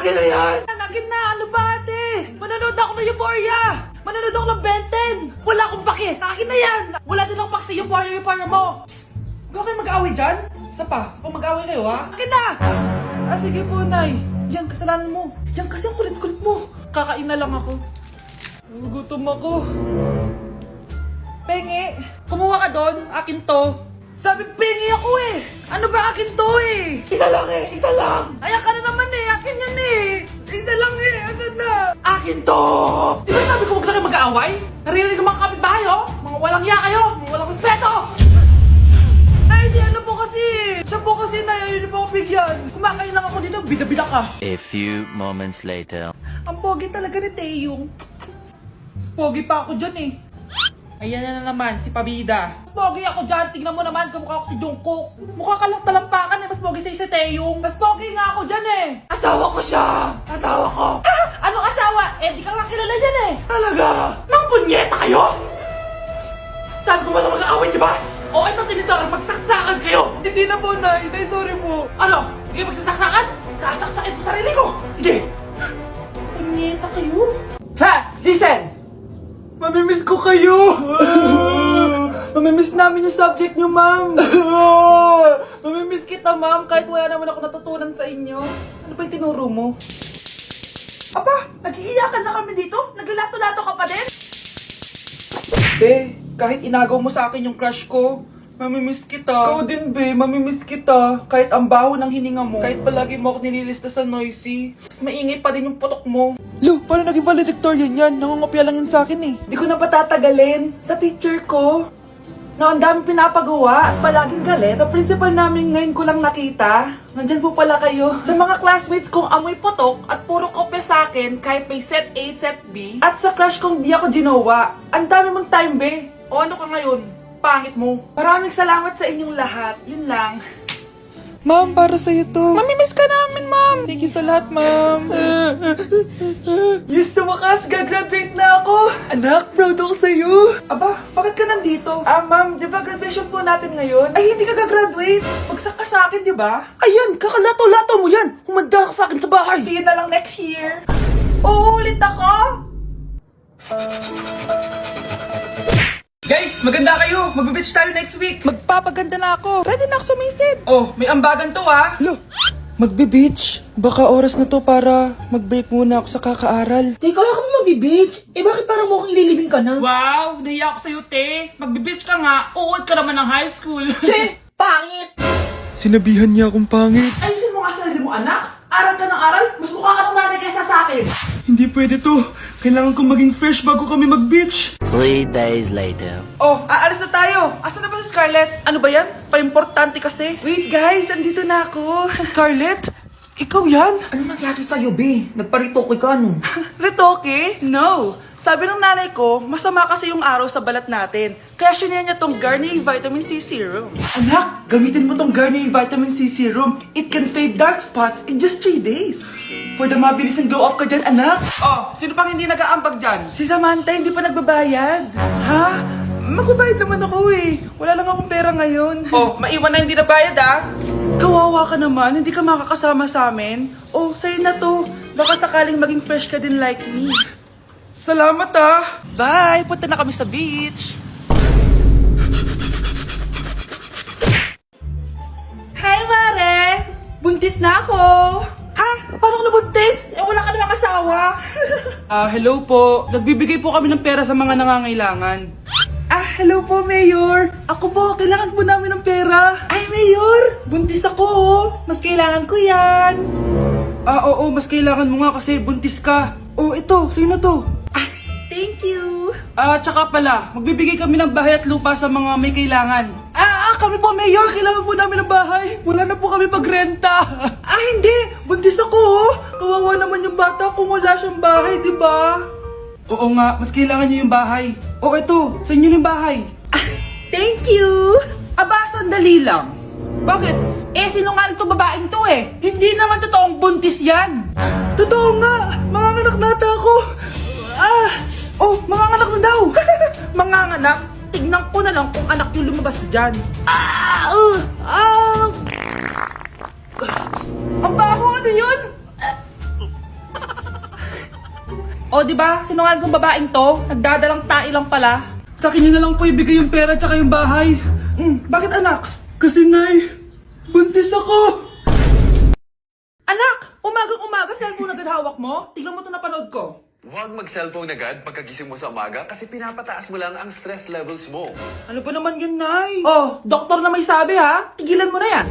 Akin na yan! Akin na! Ano ba ate? Manonood ako ng Euphoria! Manonood ako ng Ben 10! Wala akong pake! Akin na yan! Wala din akong pake sa Euphoria mo! Psst! Huwag kayo mag-away dyan? Isa pa mag-away kayo ha? Akin na! Sige po, Nay. Yan, kasalanan mo. Yan kasi ang kulit-kulit mo. Kakain na lang ako. Gutom ako. Pengi, kumuha ka doon. Akin to. Sabi, pengi ako eh. Ano ba akin to eh? Isa lang eh, isa lang. Ayan ka na naman eh, akin yan eh. Isa lang eh, asan na? Akin to. Di ba sabi ko huwag lang kayo mag-aaway? Naririnig ang mga kapitbahay oh. Mga walang iya kayo, mga walang respeto. Ay, di ano po kasi. Siya po kasi na, yun po ako bigyan. Kumakain lang ako dito, bida-bida ka. A few moments later. Ang pogi talaga ni Taeyong. Mas pogi pa ako dyan eh. Ayan na naman, si Pabida. Mas pogi ako dyan, tignan mo naman, kamukha ako si Jungkook. Mukha ka lang talampakan eh, mas pogi sa'yo si Taeyong. Mas pogi nga ako dyan eh. Asawa ko siya! Asawa ko! Ha? Anong asawa? Eh, di ka nga kilala dyan eh. Talaga? Mga punyeta kayo? Sabi ko wala mag-aaway, di ba? O ito tinitor, magsaksakan kayo! Hindi na po, Nay. Nay, sorry po. Ano? Hindi kayo magsasaksakan? Sasaksakin ko sarili ko! Sige! Punyeta kayo? Class, listen! Mamimiss ko kayo! Mamimiss namin yung subject nyo, ma'am! Mamimiss kita, ma'am, kahit wala naman ako natutunan sa inyo. Ano ba yung tinuro mo? Aba, nag-iiyakan na kami dito? Naglalato-lato ka pa din? Be, kahit inagaw mo sa akin yung crush ko, mamimiss kita. Ikaw din, be, mamimiss kita. Kahit ang baho ng hininga mo, kahit palagi mo ako nililista sa noisy, mas maingay pa din yung putok mo. Lo, paano naging valedictorian yan? Nangungopia lang yun sa akin eh. Di ko na patatagalin. Sa teacher ko, na ang daming pinapagawa at palaging galit. Sa principal namin ngayon ko lang nakita. Nandyan po pala kayo. Sa mga classmates kong amoy putok at puro kopya sa akin kahit may set A, set B. At sa crush kong di ako ginawa. Ang dami mong time, be. O ano ka ngayon? Pangit mo. Maraming salamat sa inyong lahat. Yun lang. Ma'am, para sa'yo to. Mamimiss ka namin, ma'am. Thank you sa lahat, ma'am. Yes, sa wakas, gagraduate na ako. Anak, proud ako sa'yo. Aba, bakit ka nandito? Ma'am, di ba graduation po natin ngayon? Ay, hindi ka gagraduate. Bagsak ka sa akin, di ba? Ayan, kakalato-lato mo yan. Humanda ka sa akin sa bahay. See you na lang next year. Uulit ako? Guys, maganda kayo. Magbe-beach tayo next week. Magpapaganda na ako. Ready na ako sumisid. Oh, may ambagan to ah. Lo, magbe-beach? Baka oras na to para mag-break muna ako sa kakaaral. Teka, kaya ka mo magbe-beach? Eh bakit parang mukhang ililibing ka na? Wow, nahiya ako sa'yo, te. Magbe-beach ka nga. Uod ka naman ng high school. Che, pangit! Sinabihan niya akong pangit. Ayusin mo nga sarili mo, anak. Aral ka ng aral. Mas mukha ka ng nanay kaysa sa akin. Hindi pwede to. Kailangan kong maging fresh bago kami mag-beach. 3 days later. Oh, aalis na tayo. Asan na ba si Scarlett? Ano ba yan? Pa-importante kasi. Wait guys, andito na ako. Scarlett? Ikaw yan? Ano nangyari sa'yo, be? Nagparitoke ka, no? Retoke? No. Sabi ng nanay ko, masama kasi yung araw sa balat natin. Kaya sinaya niya tong Garnier Vitamin C Serum. Anak, gamitin mo tong Garnier Vitamin C Serum. It can fade dark spots in just 3 days. For the mabilis and glow up ka dyan, anak. Oh, sino pang hindi nag-aambag dyan? Si Samantha hindi pa nagbabayad. Ha? Magbabayad naman ako eh. Wala lang akong pera ngayon. Oh, maiwan na hindi nabayad ah. Kawawa ka naman, hindi ka makakasama sa amin. Oh, sa'yo na to. Baka sakaling maging fresh ka din like me. Salamat ah! Bye! Punta na kami sa beach! Hi, Mare! Buntis na ako! Ha? Paano ka nabuntis? Eh, wala ka namang asawa! Hello po. Nagbibigay po kami ng pera sa mga nangangailangan. Hello po, Mayor! Ako po, kailangan po namin ng pera! Ay, Mayor! Buntis ako, oh! Mas kailangan ko yan! Oo, mas kailangan mo nga kasi buntis ka. Oh, ito, sa'yo na to. Thank you. Tsaka pala, magbibigay kami ng bahay at lupa sa mga may kailangan. Kami po, Mayor, kailangan po namin ng bahay. Wala na po kami pagrenta. Hindi. Buntis ako, oh. Kawawa naman yung bata kung wala siyang bahay, di ba? Oo nga, mas kailangan niyo yung bahay. O ito, sa inyo yung bahay. Thank you. Sandali lang. Bakit? Sinungaling to babaeng to eh. Hindi naman totoong buntis yan. Totoo nga. Manganganak nata ako. Manganganak na daw. Manganganak? Tignan ko na lang kung anak yung lumabas dyan. Ang baho, ano yun? O, di ba? Sinungaling kong babaeng to. Nagdadalang tae lang pala. Sa akin na lang po ibigay yung pera tsaka yung bahay. Bakit anak? Kasi Nay, buntis ako. Anak! Umagang-umaga, cellphone agad hawak mo? Tingnan mo ito napanood ko. Huwag mag-cellphone agad pagkagising mo sa umaga kasi pinapataas mo lang ang stress levels mo. Ano ba naman yan, Nay? Oh, doktor na may sabi ha. Tigilan mo na yan.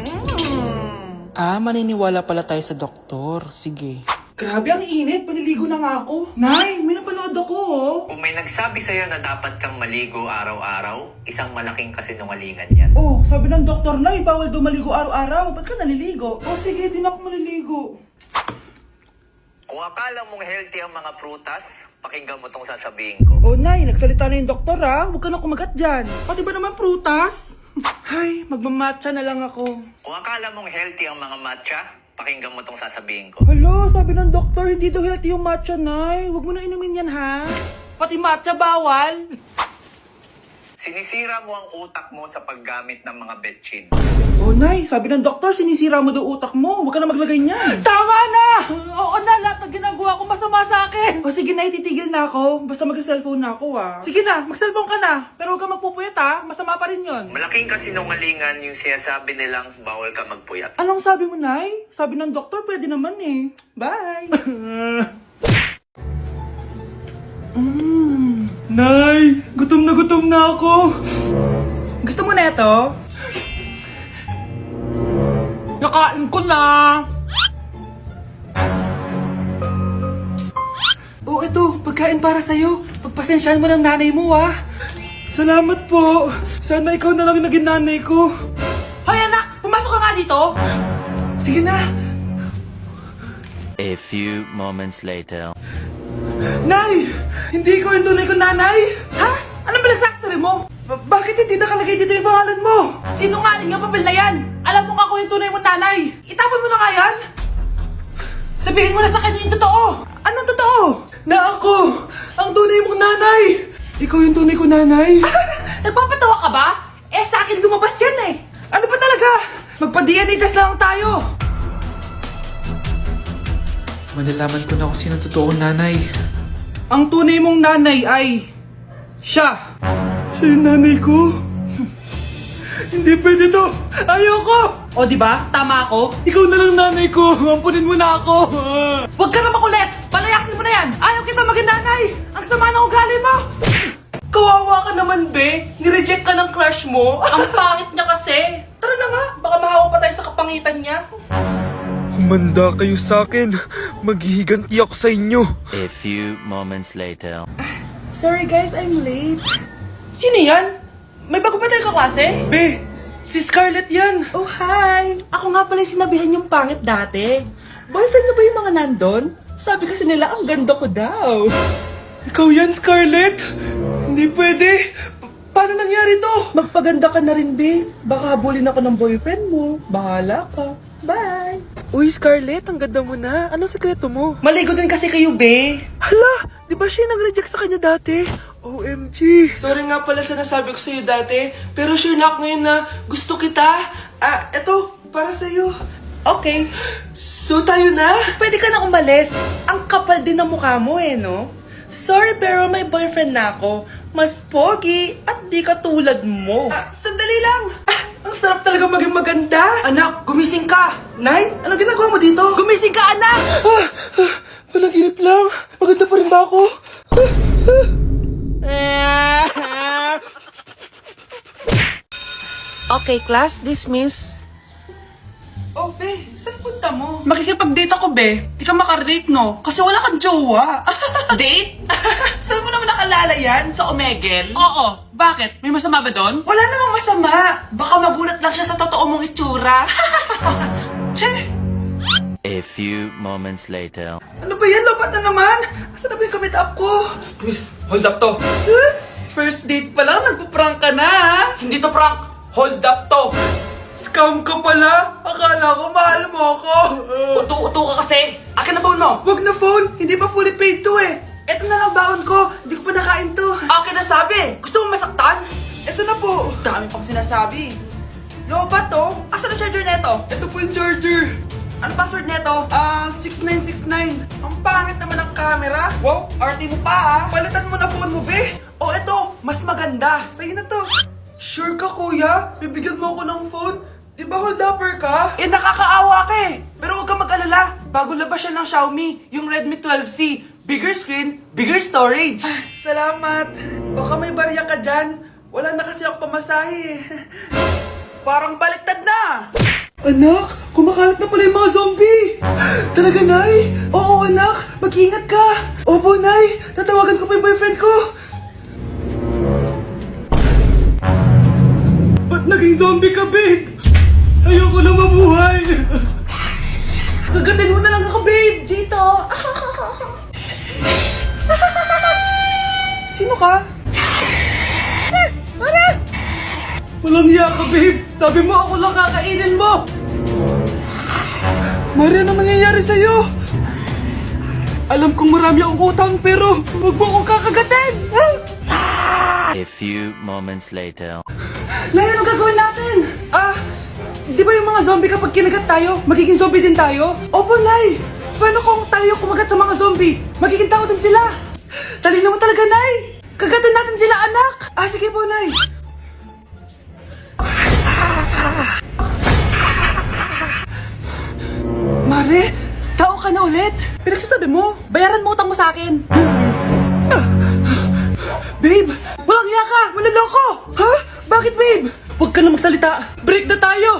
Maniniwala pala tayo sa doktor. Sige. Grabe, ang init. Paniligo na nga ako. Nay, may napanood ako oh. Kung may nagsabi sa'yo na dapat kang maligo araw-araw, isang malaking kasinungalingan yan. Oh, sabi ng doktor, Nay, bawal daw maligo araw-araw. Ba't ka naliligo? Oh, sige, di na ako maliligo. Kung akala mong healthy ang mga prutas, pakinggan mo tong sasabihin ko. Oh, Nay, nagsalita na yung doktor ha. Huwag ka na kumagat dyan. Pati ba naman prutas? Ay, magmamatcha na lang ako. Kung akala mong healthy ang mga matcha, pakinggan mo tong sasabihin ko. Hala, sabi ng doktor, hindi daw healthy yung matcha, Nay. Huwag mo na inumin yan, ha? Pati matcha bawal. Sinisira mo ang utak mo sa paggamit ng mga betchin. Oh, Nay, sabi ng doktor, sinisira mo daw utak mo. Huwag ka na maglagay niyan. Tama na! Oo na, lahat ng ginagawa ko masama sa akin. O sige, Nay, titigil na ako. Basta mag-cellphone na ako, ha? Sige na, mag-cellphone ka na. Pero huwag ka magpupuyat, ha? Masama pa rin yon. Malaking kasinungalingan yung sinasabi nilang bawal ka magpuyat. Anong sabi mo, Nay? Sabi ng doktor, pwede naman eh. Bye! Nay, gutom na ako. Gusto mo na ito? Nakain ko na! Oh, ito, pagkain para sa'yo. Pagpasensyahan mo ng nanay mo, ha? Salamat po. Sana ikaw na lang naging nanay ko. Hoy, anak! Pumasok ka nga dito! Sige na. A few moments later. Nay, hindi ko yung tunay kong nanay. Ha? Ano ba nagsasabi mo? Bakit hindi nakalagay dito yung pangalan mo? Sinungaling yung papel na yan! Alam mo nga ako yung tunay mong nanay! Itapon mo na nga yan! Sabihin mo na sa kanya yung totoo! Anong totoo? Na ako, ang tunay mong nanay. Ikaw yung tunay ko nanay. Nagpapatawa ka ba? Eh, sa akin lumabas yan eh! Ano ba talaga? Magpa-DNA test na lang tayo! Malalaman ko na kung sino totoo kong nanay. Ang tunay mong nanay ay... siya! Siya yung nanay ko? Hindi pwede to. Ayoko. O, di ba? Tama ako? Ikaw na lang nanay ko. Ampunin mo na ako. Huwag ka na makulit! Palayasin mo na yan! Ayaw kita maging nanay! Ang sama ng ugali mo! Kawawa ka naman, be. Nireject ka ng crush mo. Ang pangit niya kasi! Tara na nga! Baka mahawa pa tayo sa kapangitan niya. Humanda kayo sa akin. Maghihiganti ako sa inyo. A few moments later. Sorry guys, I'm late. Sino yan? May bago ba tayong kaklase? Be, si Scarlett yan. Oh, hi! Ako nga pala yung sinabihan yung pangit dati. Boyfriend na ba yung mga nandun? Sabi kasi nila, ang ganda ko daw. Ikaw yan, Scarlett. Hindi pwede. Paano nangyari to? Magpaganda ka na rin, be. Baka habulin ako ng boyfriend mo. Bahala ka. Bye! Uy, Scarlett, ang ganda mo na. Anong sekreto mo? Maligo din kasi kayo, be. Hala, di ba siya nag-reject sa kanya dati? OMG. Sorry nga pala sa nasabi ko sa'yo dati, pero sure na ako ngayon na gusto kita. Eto, para sa'yo. Okay. So tayo na? Pwede ka na umalis. Ang kapal din ng mukha mo eh, no? Sorry pero may boyfriend na ako. Mas pogi at di katulad mo. Sandali lang. Ang sarap talaga maging maganda. Anak, gumising ka. Nay, ano ginagawa mo dito? Gumising ka, anak! Panaginip lang. Maganda pa rin ba ako? Okay, class, dismiss. Oh, be, saan punta mo? Makikipag-date ako, be. Di ka makarelate, no? Kasi wala kang jowa. Date? Saan mo naman nakalala yan? Sa Omegle? Oo. Bakit? May masama ba doon? Wala namang masama. Baka magulat lang siya sa totoo mong itsura. Che! A few moments later. Ano ba yan? Lapat na naman. Asan na ba yung commit up ko? Miss, hold up to. Sus! First date pa lang, nagpa-prank ka na, ha? Hindi to prank. Hold up to. Scam ka pala. Akala ko mahal mo ako. Uto-uto ka kasi. Akin na phone mo. Wag na phone. Hindi pa fully paid to eh. Ito na lang baon ko. Hindi ko pa nakain to. Akin na sabi. Gusto mo masaktan? Ito na po. Dami pang sinasabi. Yo, ba to? Asan ang charger neto? Ito po yung charger. Ano password neto? 6969. Ang pangit naman ang camera. Wow, arty mo pa ah. Palitan mo na phone mo, be. O eto, mas maganda. Sa'yo na to. Sure ka, kuya? Bibigyan mo ako ng phone? Di ba hold upper ka? Eh, nakakaawa ka eh. Pero huwag kang mag-alala. Bago labas siya ng Xiaomi, yung Redmi 12C. Bigger screen, bigger storage. Salamat. Baka may barya ka dyan. Wala na kasi ako pamasahe eh. Parang baliktad na. Anak, kumakalat na pala yung mga zombie! Talaga, Nay? Oo, anak! Mag-ingat ka! Opo, Nay! Tatawagan ko pa yung boyfriend ko! Ba't naging zombie ka, babe? Ayoko na mabuhay! Kagatin mo na lang ako, babe. Dito. Sino ka? Walang hiya ka, babe! Sabi mo ako lang kakainin mo! Mari, ano mangyayari sa'yo? Alam kong marami akong utang pero huwag mo akong kakagatin! A few moments later. Nay, anong gagawin natin? Di ba yung mga zombie kapag kinagat tayo, magiging zombie din tayo? Opo, Nay! Paano kung tayo kumagat sa mga zombie? Magiging tao din sila! Talino mo talaga, Nay! Kagatin natin sila, anak! Sige po, Nay! Mare, tao ka na ulit? Pinagsasabi mo, bayaran mo utang mo sa akin. Babe, walang hiya ka! Maloloko! Ha? Bakit, babe? Huwag ka na magsalita. Break na tayo!